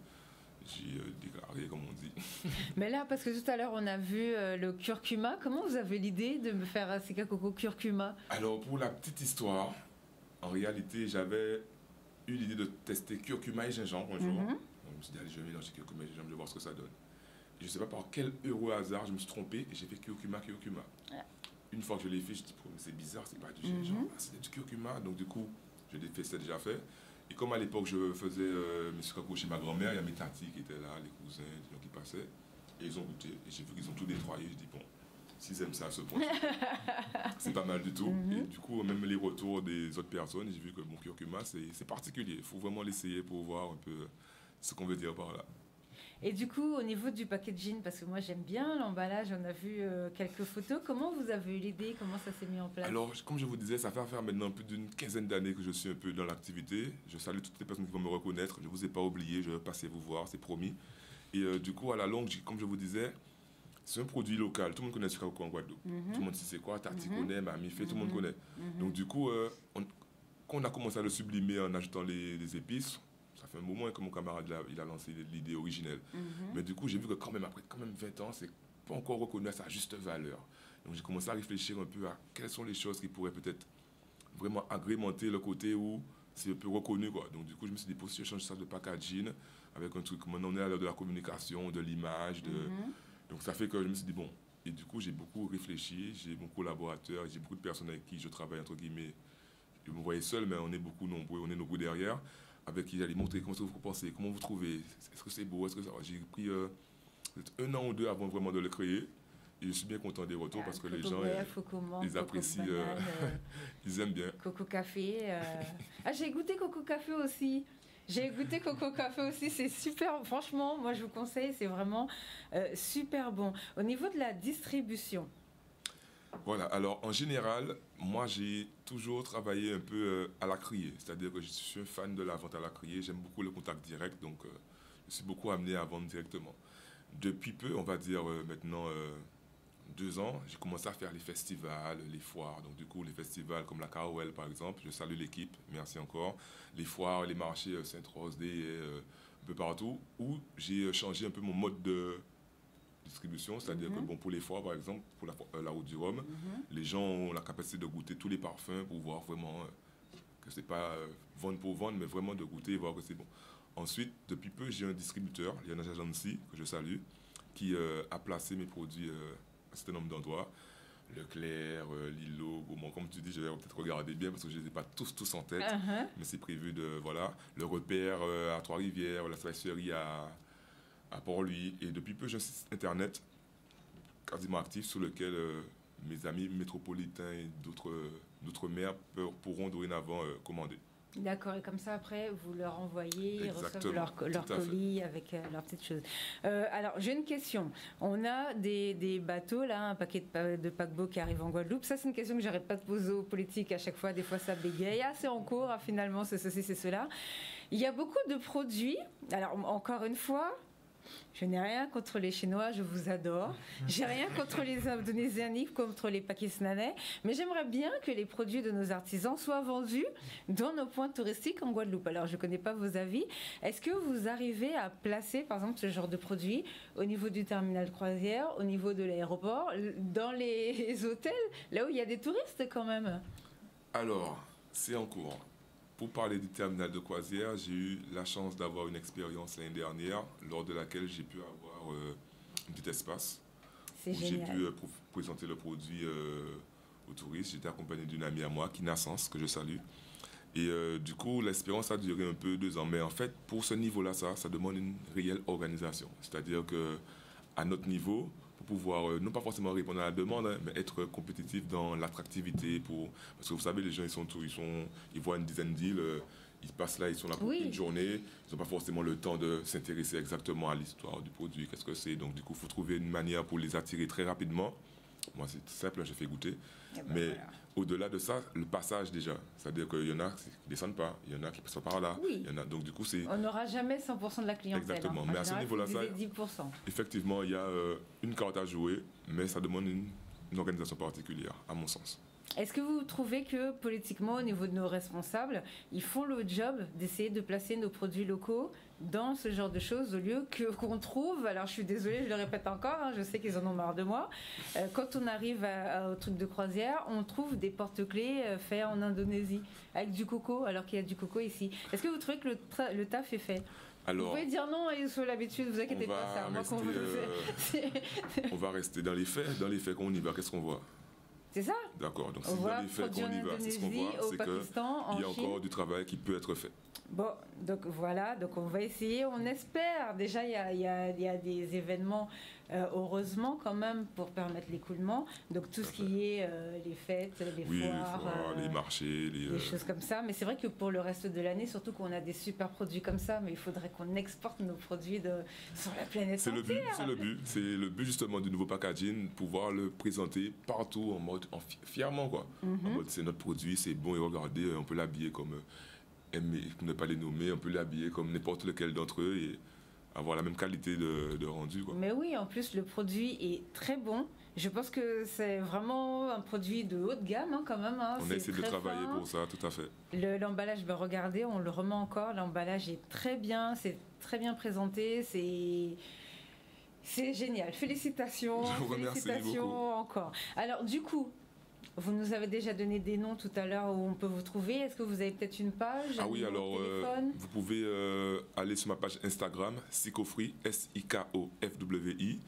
J'ai déclaré, comme on dit. Mais là, parce que tout à l'heure, on a vu le curcuma. Comment vous avez l'idée de me faire un sucre à coco curcuma? Alors, pour la petite histoire, en réalité, j'avais eu l'idée de tester curcuma et gingembre un jour. Donc, je me suis dit, allez, je vais mélanger curcuma et gingembre, je vais voir ce que ça donne. Et je ne sais pas par quel heureux hasard, je me suis trompé et j'ai fait curcuma. Une fois que je l'ai fait, je me suis dit, mais c'est bizarre, c'est pas du gingembre, c'est du curcuma. Donc, du coup, je l'ai fait, c'était déjà fait. Et comme à l'époque, je faisais mes sucres à coco chez ma grand-mère, il y a mes tatis qui étaient là, les cousins, les gens qui passaient. Et ils ont goûté. Et j'ai vu qu'ils ont tout détroyé. Je dis, bon, s'ils aiment ça à ce point, c'est pas mal du tout. Et du coup, même les retours des autres personnes, j'ai vu que mon curcuma, c'est particulier. Il faut vraiment l'essayer pour voir un peu ce qu'on veut dire par là. Et du coup, au niveau du packaging, parce que moi j'aime bien l'emballage, on a vu quelques photos, comment vous avez eu l'idée, comment ça s'est mis en place? Alors, comme je vous disais, ça fait maintenant plus d'une quinzaine d'années que je suis un peu dans l'activité. Je salue toutes les personnes qui vont me reconnaître, je ne vous ai pas oublié, je vais passer vous voir, c'est promis. Et du coup, à la longue, comme je vous disais, c'est un produit local, tout le monde connaît le sucre à coco en Guadeloupe. Tout le monde sait c'est quoi, Tati connaît, Mamie fait, tout le monde connaît. Donc du coup, quand on a commencé à le sublimer en ajoutant les épices, ça fait un moment que mon camarade il a lancé l'idée originelle. Mais du coup, j'ai vu que quand même, après 20 ans, c'est pas encore reconnu à sa juste valeur. Donc j'ai commencé à réfléchir un peu à quelles sont les choses qui pourraient peut-être vraiment agrémenter le côté où c'est un peu reconnu, quoi. Donc du coup, je me suis dit, pour si je change ça de packaging, avec un truc, maintenant on est à l'heure de la communication, de l'image, donc ça fait que je me suis dit, bon, et du coup, j'ai beaucoup réfléchi, j'ai mon collaborateur, j'ai beaucoup de personnes avec qui je travaille, entre guillemets. Vous me voyez seul, mais on est beaucoup nombreux, on est nombreux derrière, avec qui j'allais montrer comment vous pensez, comment vous trouvez, est-ce que c'est beau, est-ce que ça va. J'ai pris un an ou deux avant vraiment de le créer, et je suis bien content des retours parce que les gens ils apprécient, ils aiment bien. Coco Café. Ah, j'ai goûté Coco Café aussi. C'est super, franchement, moi je vous conseille, c'est vraiment super bon. Au niveau de la distribution, Voilà, alors en général, moi j'ai toujours travaillé un peu à la criée, c'est-à-dire que je suis un fan de la vente à la criée, j'aime beaucoup le contact direct, donc je suis beaucoup amené à vendre directement. Depuis peu, on va dire maintenant 2 ans, j'ai commencé à faire les festivals, les foires, donc du coup les festivals comme la KOL par exemple, je salue l'équipe, merci encore, les foires, les marchés Sainte-Rose un peu partout, où j'ai changé un peu mon mode de distribution, c'est-à-dire que bon, pour les foires par exemple, pour la route du Rhum, les gens ont la capacité de goûter tous les parfums pour voir vraiment que c'est pas vendre pour vendre, mais vraiment de goûter et voir que c'est bon. Ensuite, depuis peu, j'ai un distributeur, Liana Agency, que je salue, qui a placé mes produits à un certain nombre d'endroits. Leclerc, Lilo, Gaumont, comme tu dis, je vais peut-être regarder bien parce que je ne les ai pas tous en tête, mais c'est prévu de, voilà, le repère à Trois-Rivières, la spicerie à Port-Louis. Et depuis peu, j'ai un site internet quasiment actif sur lequel mes amis métropolitains et d'outre-mer pourront dorénavant commander. D'accord, et comme ça après vous leur envoyez, ils reçoivent Exactement, leur colis avec leurs petites choses. Alors j'ai une question. On a des bateaux là, un paquet de paquebots qui arrivent en Guadeloupe. Ça c'est une question que j'arrête pas de poser aux politiques à chaque fois. Des fois ça bégaye. Ah c'est en cours, ah, finalement c'est ceci, c'est cela. Il y a beaucoup de produits. Alors encore une fois, je n'ai rien contre les Chinois, je vous adore. J'ai rien contre les Indonésiens, contre les Pakistanais, mais j'aimerais bien que les produits de nos artisans soient vendus dans nos points touristiques en Guadeloupe. Alors, je ne connais pas vos avis. Est-ce que vous arrivez à placer, par exemple, ce genre de produits au niveau du terminal de croisière, au niveau de l'aéroport, dans les hôtels, là où il y a des touristes quand même? Alors, c'est en cours. Pour parler du terminal de croisière, j'ai eu la chance d'avoir une expérience l'année dernière, lors de laquelle j'ai pu avoir un petit espace où j'ai pu présenter le produit aux touristes. J'étais accompagné d'une amie à moi, Kinasens, que je salue. Et du coup, l'expérience a duré un peu 2 ans. Mais en fait, pour ce niveau-là, ça demande une réelle organisation. C'est-à-dire qu'à notre niveau, pour pouvoir, non pas forcément répondre à la demande, hein, mais être compétitif dans l'attractivité. Parce que vous savez, les gens, ils voient une dizaine d'îles, ils passent là, ils sont là pour une journée, ils n'ont pas forcément le temps de s'intéresser exactement à l'histoire du produit, qu'est-ce que c'est. Donc du coup, il faut trouver une manière pour les attirer très rapidement. Moi, c'est simple, j'ai fait goûter. Mais au-delà de ça, le passage déjà. C'est-à-dire qu'il y en a qui ne descendent pas, il y en a qui passent par là. Oui. Il y en a, donc du coup, c'est... On n'aura jamais 100% de la clientèle. Exactement. Hein. Mais à ce niveau-là, ça, 10%. effectivement, il y a une carte à jouer, mais ça demande une organisation particulière, à mon sens. Est-ce que vous trouvez que politiquement, au niveau de nos responsables, ils font le job d'essayer de placer nos produits locaux dans ce genre de choses au lieu qu'on trouve, alors je suis désolée, je le répète encore, hein, je sais qu'ils en ont marre de moi, quand on arrive au truc de croisière, on trouve des porte-clés faits en Indonésie avec du coco alors qu'il y a du coco ici. Est-ce que vous trouvez que le taf est fait? Alors, vous pouvez dire non, ils ont l'habitude, vous inquiétez pas, c'est à moi qu'on vous le fait. On va rester dans les faits. Dans les faits, quand on y va, qu'est-ce qu'on voit? C'est ça. D'accord, donc si dans les faits qu'on y va, c'est ce qu'on voit, c'est qu'il y a encore du travail qui peut être fait. Bon, donc voilà, donc on va essayer, on espère. Déjà, il y a des événements, heureusement quand même, pour permettre l'écoulement. Donc tout ce qui est les fêtes, les foires, les marchés, les choses comme ça. Mais c'est vrai que pour le reste de l'année, surtout qu'on a des super produits comme ça, mais il faudrait qu'on exporte nos produits sur la planète entière. C'est le but justement du nouveau packaging, pouvoir le présenter partout en mode fièrement quoi. En mode c'est notre produit, c'est bon et regardez, on peut l'habiller comme ne pas les nommer, on peut l'habiller comme n'importe lequel d'entre eux et avoir la même qualité de rendu quoi. Mais oui, en plus le produit est très bon. Je pense que c'est vraiment un produit de haut de gamme hein, quand même. Hein. On essaie de travailler pour ça, tout à fait. L'emballage, regardez, on le remet encore. L'emballage est très bien, c'est très bien présenté, c'est génial. Félicitations, je vous remercie félicitations beaucoup. Encore. Alors du coup, vous nous avez déjà donné des noms tout à l'heure où on peut vous trouver. Est-ce que vous avez peut-être une page? Ah oui, alors vous pouvez aller sur ma page Instagram, Sikofwi, SIKOFWI,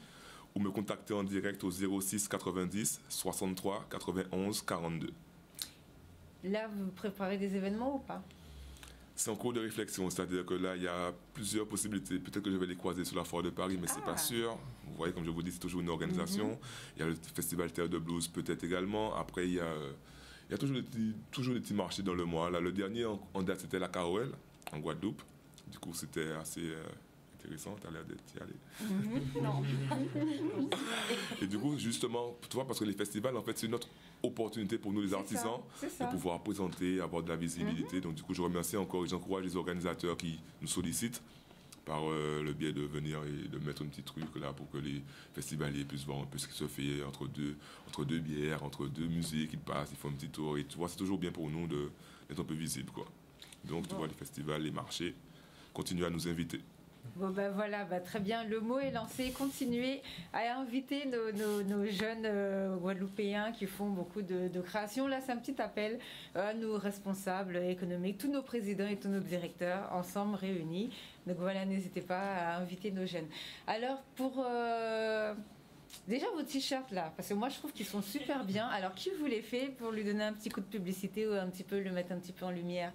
ou me contacter en direct au 06 90 63 91 42. Là, vous préparez des événements ou pas? C'est en cours de réflexion, c'est-à-dire que là, il y a plusieurs possibilités. Peut-être que je vais les croiser sur la foire de Paris, mais c'est pas sûr. Vous voyez, comme je vous dis, c'est toujours une organisation. Il y a le festival Terre de Blues, peut-être également. Après, il y a toujours des petits marchés dans le mois. Là, le dernier en date, c'était la KOL, en Guadeloupe. Du coup, c'était assez intéressant, tu as l'air d'être y allé. Non. Et du coup, justement, tu vois, parce que les festivals, en fait, c'est une autre opportunité pour nous, les artisans, de pouvoir présenter, avoir de la visibilité. Donc, du coup, je remercie encore et j'encourage les organisateurs qui nous sollicitent par le biais de venir et de mettre un petit truc là pour que les festivaliers puissent voir un peu ce qui se fait entre deux bières, entre deux musiques qui passent, ils font un petit tour. Et tu vois, c'est toujours bien pour nous d'être un peu visible, quoi. Donc, tu vois, les festivals, les marchés continuent à nous inviter. Bon ben voilà, très bien, le mot est lancé. Continuez à inviter nos jeunes Guadeloupéens qui font beaucoup de création. Là, c'est un petit appel à nos responsables économiques, tous nos présidents et tous nos directeurs ensemble réunis. Donc voilà, n'hésitez pas à inviter nos jeunes. Alors pour déjà vos t-shirts là, parce que moi je trouve qu'ils sont super bien. Alors qui vous les fait pour lui donner un petit coup de publicité ou un petit peu le mettre un petit peu en lumière?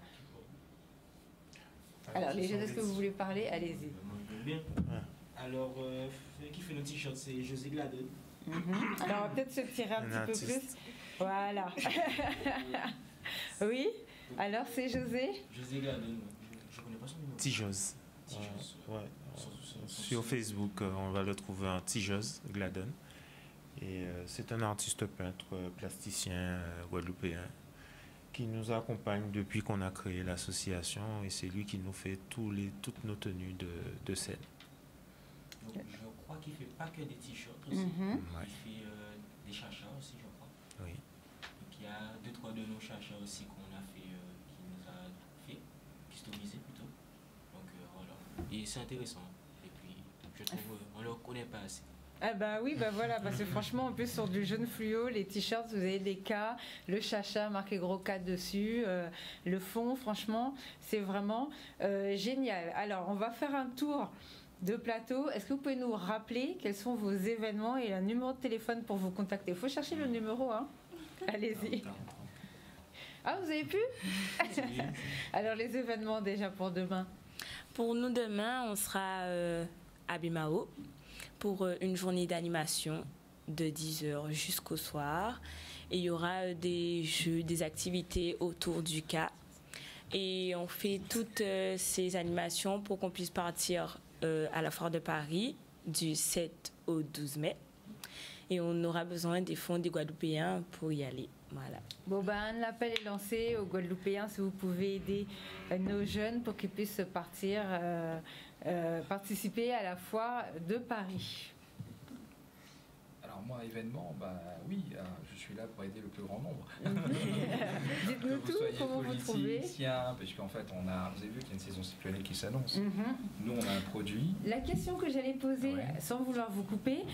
Alors, les jeunes, est-ce que vous voulez parler? Allez-y. Bien. Alors, qui fait nos t-shirts, c'est José Gladon. Alors, on va peut-être se tirer un petit peu plus. Voilà. Oui. Alors, c'est José? José Gladon, je ne connais pas son nom. Tijos. Ouais. Sur Facebook, on va le trouver en Tijos Gladon. Et c'est un artiste peintre, plasticien guadeloupéen, qui nous accompagne depuis qu'on a créé l'association et c'est lui qui nous fait toutes nos tenues de scène. Donc, je crois qu'il ne fait pas que des t-shirts aussi. Ouais. Il fait des chachas aussi, je crois. Oui. Donc, il y a 2-3 de nos chachas aussi qu'on a fait, qui nous a fait, customisé plutôt. Donc voilà. Et c'est intéressant. Et puis, je trouve on ne le connaît pas assez. Ah bah oui, voilà, parce que franchement, en plus sur du jaune fluo, les t-shirts, vous avez des K, le chacha marqué gros K dessus, le fond, franchement, c'est vraiment génial. Alors, on va faire un tour de plateau. Est-ce que vous pouvez nous rappeler quels sont vos événements et un numéro de téléphone pour vous contacter? Il faut chercher le numéro, hein. Allez-y. Ah, vous avez pu? Alors, les événements déjà pour demain? Pour nous, demain, on sera à Bimao pour une journée d'animation de 10h jusqu'au soir. Et il y aura des jeux, des activités autour du cas. Et on fait toutes ces animations pour qu'on puisse partir à la Foire de Paris du 7 au 12 mai. Et on aura besoin des fonds des Guadeloupéens pour y aller. Voilà. Bon l'appel est lancé aux Guadeloupéens si vous pouvez aider nos jeunes pour qu'ils puissent partir participer à la Foire de Paris. Alors moi, événement, oui, je suis là pour aider le plus grand nombre. Dites-nous tout, comment vous trouvez? Parce qu'en fait, vous avez vu qu'il y a une saison cyclonique qui s'annonce. Nous, on a un produit. La question que j'allais poser, sans vouloir vous couper,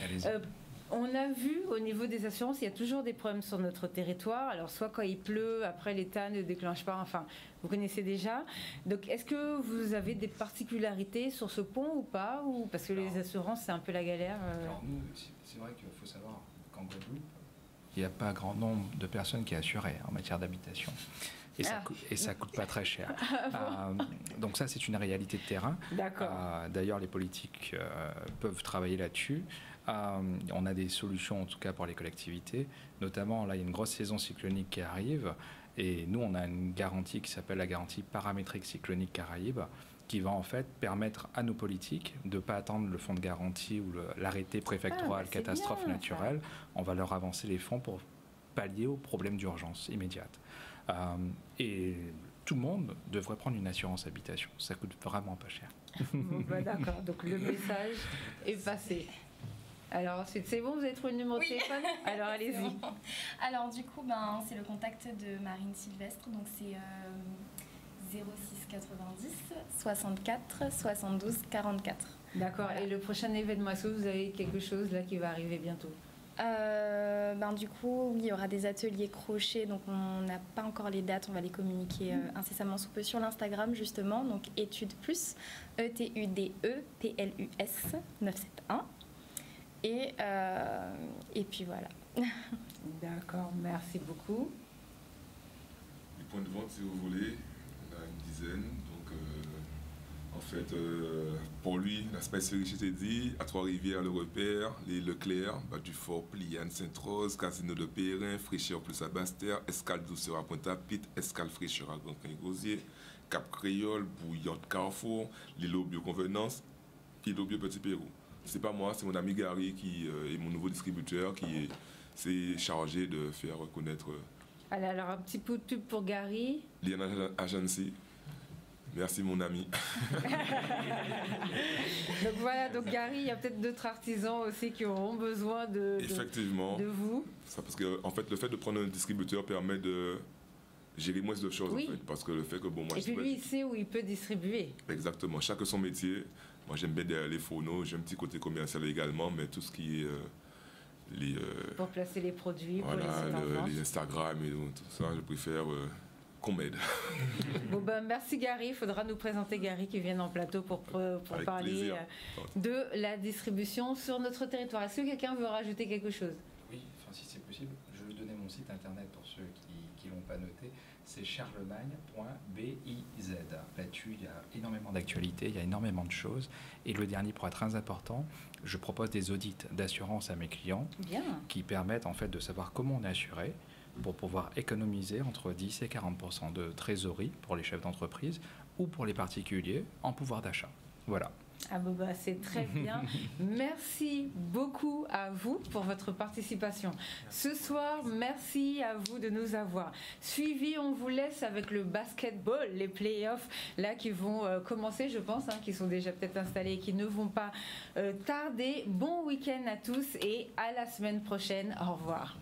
on a vu au niveau des assurances, il y a toujours des problèmes sur notre territoire. Alors soit quand il pleut, après l'État ne déclenche pas, enfin, vous connaissez déjà. Donc est-ce que vous avez des particularités sur ce pont ou pas, ou parce que les assurances, c'est un peu la galère Alors nous, c'est vrai qu'il faut savoir qu'en Guadeloupe, il n'y a pas grand nombre de personnes qui assurées en matière d'habitation. Et ça coûte pas très cher. Donc ça, c'est une réalité de terrain. D'accord. D'ailleurs, les politiques peuvent travailler là-dessus. On a des solutions, en tout cas pour les collectivités. Notamment, là, il y a une grosse saison cyclonique qui arrive. Et nous, on a une garantie qui s'appelle la garantie paramétrique cyclonique Caraïbes, qui va en fait permettre à nos politiques de ne pas attendre le fonds de garantie ou l'arrêté préfectoral catastrophe naturelle. On va leur avancer les fonds pour pallier aux problèmes d'urgence immédiate. Et tout le monde devrait prendre une assurance habitation. Ça coûte vraiment pas cher. D'accord, donc le message est passé. Alors ensuite, c'est bon, vous avez trouvé le numéro de téléphone? Alors allez-y. Bon. Alors du coup, c'est le contact de Marine Sylvestre, donc c'est 06 90 64 72 44. D'accord, voilà. Et le prochain événement, est-ce que vous avez quelque chose là qui va arriver bientôt? Du coup, oui, il y aura des ateliers crochet, donc on n'a pas encore les dates, on va les communiquer incessamment sous peu sur l'Instagram justement, donc études plus, ETUDE PLUS 971. Et puis voilà. D'accord, merci beaucoup. Les points de vente, si vous voulez, on a une dizaine. Donc, en fait, pour lui, l'aspect série, je t'ai dit, à Trois-Rivières, le repère, les Leclerc, Bas-du-Fort, Pliane, Sainte-Rose, Casino de Périn, Fraîcheur plus à Basse-Terre, Escale Douceur à Pointe-à-Pitre, Escale Fraîcheur à Grand-Quin-Gosier, Cap Créole, Bouillante Carrefour, l'îlot Bioconvenance, Île au Vieux Petit Pérou. C'est pas moi, c'est mon ami Gary qui est mon nouveau distributeur qui s'est chargé de faire connaître. Allez, alors un petit coup de pub pour Gary. Liana Agency. Merci mon ami. Donc voilà, donc Gary, il y a peut-être d'autres artisans aussi qui auront besoin Effectivement. de vous. Ça, parce que en fait, le fait de prendre un distributeur permet de gérer moins de choses. Oui. En fait, parce que le fait que bon, moi, Et puis lui, il sait où il peut distribuer. Exactement. Chacun son métier. Moi, j'aime bien derrière les phonos. J'ai un petit côté commercial également, mais tout ce qui est Pour placer les produits, voilà, pour les sites en vente. les Instagram et tout ça, je préfère qu'on m'aide. Bon ben, merci Gary, il faudra nous présenter Gary qui vient en plateau pour Avec parler plaisir. De la distribution sur notre territoire. Est-ce que quelqu'un veut rajouter quelque chose? Oui, enfin, si c'est possible, je vais donner mon site internet pour ceux qui ne l'ont pas noté. C'est charlemagne.biz. Là-dessus, il y a énormément d'actualités, il y a énormément de choses. Et le dernier point très important, je propose des audits d'assurance à mes clients. Bien. Qui permettent en fait de savoir comment on est assuré pour pouvoir économiser entre 10 et 40% de trésorerie pour les chefs d'entreprise ou pour les particuliers en pouvoir d'achat. Voilà. Ah bon, bah, c'est très bien. Merci beaucoup à vous pour votre participation. Ce soir, merci à vous de nous avoir suivis. On vous laisse avec le basketball, les playoffs là qui vont commencer, je pense, qui sont déjà peut-être installés et qui ne vont pas tarder. Bon week-end à tous et à la semaine prochaine. Au revoir.